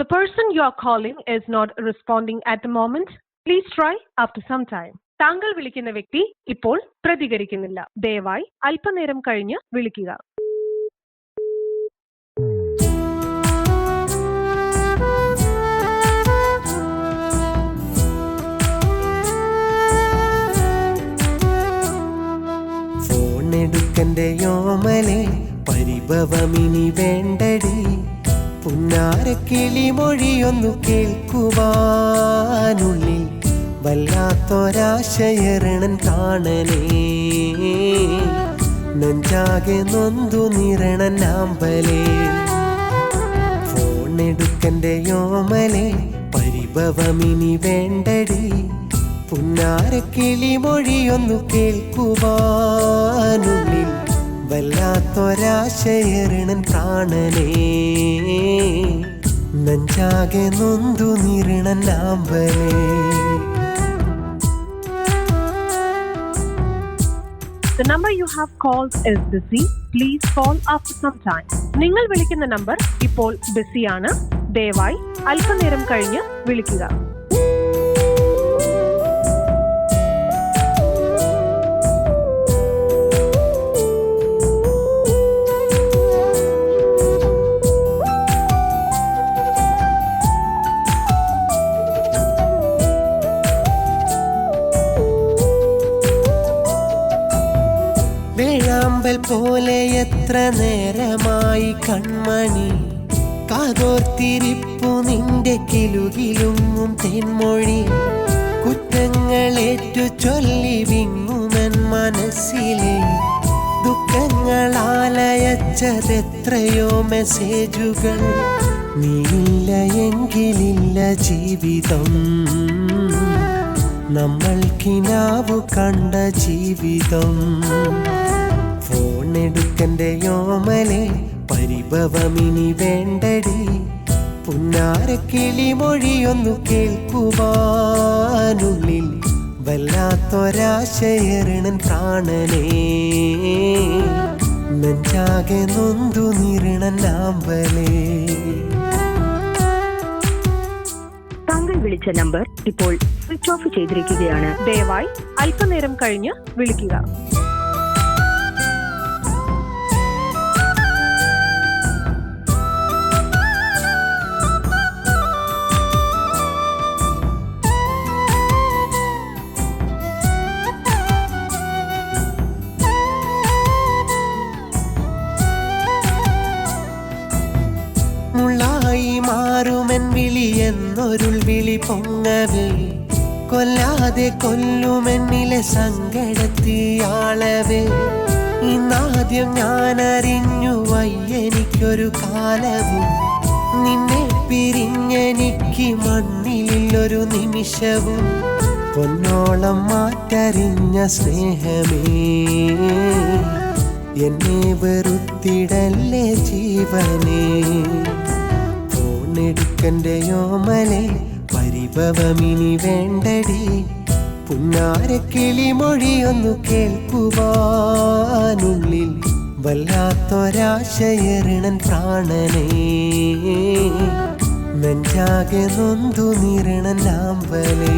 The person you are calling is not responding at the moment. Please try after some time. താങ്കൾ വിളിക്കുന്ന വ്യക്തി ഇപ്പോൾ പ്രതികരിക്കുന്നില്ല. ദയവായി അല്പനേരം കഴിഞ്ഞ് വിളിക്കുക. ഫോണെടുക്കന്റെ യോമലെ പരിഭവമിനി വേണ്ടടി, പുന്നാരക്കിളി മൊഴിയൊന്നു കേൾക്കുവാനുള്ളിൽ വല്ലാത്തൊരാശയരണൻ കാണനേ, നെഞ്ചാകെ നൊന്തു നിരണൻ ആമ്പലേ. ഫോണെടുക്കന്റെ യോമലെ പരിഭവമിനി വേണ്ടടി, പുന്നാരക്കിളി മൊഴിയൊന്നു കേൾക്കുവാനുള്ളിൽ വല്ലാത്തൊരാശയരണൻ പ്രാണനേ, നെഞ്ചാകെ നൊന്തു നിരണൻ ആമ്പലേ. The number you have called is busy. Please call after some time. നിങ്ങൾ വിളിക്കുന്ന നമ്പർ ഇപ്പോൾ ബിസിയാണ്. ദയവായി അല്പനേരം കഴിഞ്ഞ് വിളിക്കുക. വേഴാമ്പൽ പോലെ എത്ര നേരമായി കൺമണി കാതോർത്തിരിപ്പു നിന്റെ കിലുകിലുങ്ങും തെന്മൊഴി, കുറ്റങ്ങളേറ്റു ചൊല്ലി വിങ്ങുമൻ മനസ്സിലെ ദുഃഖങ്ങളാലയച്ചതെത്രയോ മെസ്സേജുകൾ, നീയില്ല എങ്കിലില്ല ജീവിതം, നമ്മൾക്കിനാവു കണ്ട ജീവിതം. ഫോണെടുക്കന്റെ യോമലെ പരിഭവമിനി വേണ്ടടി, പുന്നാരക്കിളി മൊഴിയൊന്നു കേൾക്കുവാനുള്ളിൽ വല്ലാത്തൊരാശയരണൻ പ്രാണനേ, നെഞ്ചാകെ നൊന്തു നിരണൻ ആമ്പലേ. താങ്കൾ വിളിച്ച നമ്പർ ഇപ്പോൾ സ്വിച്ച് ഓഫ് ചെയ്തിരിക്കുകയാണ്. ദയവായി അല്പനേരം കഴിഞ്ഞ് വിളിക്കുക. മുള്ളായി മാറുമെൻ വിളി എന്നൊരുൾ വിളി പൊങ്ങവേ, കൊല്ലാതെ കൊല്ലുമെന്നിലെ സങ്കടത്തിയാളവേ. ഇന്നാദ്യം ഞാനറിഞ്ഞു വയ്യെനിക്കൊരു കാലവും, നിന്നെ പിരിഞ്ഞെനിക്ക് മണ്ണിലൊരു നിമിഷവും. പൊന്നോളം മാറ്ററിഞ്ഞ സ്നേഹമേ, എന്നെ വെറുത്തിടല്ലേ ജീവനേ. ഫോണെടുക്കന്റെ യോമലെ പരിഭവമിനി വേണ്ടടി, പുന്നാരക്കിളി മൊഴിയൊന്നു കേൾക്കുവാനുള്ളിൽ വല്ലാത്തൊരാശയരണൻ പ്രാണനേ, നെഞ്ചാകെ നൊന്തു നിരണൻ ആമ്പലേ.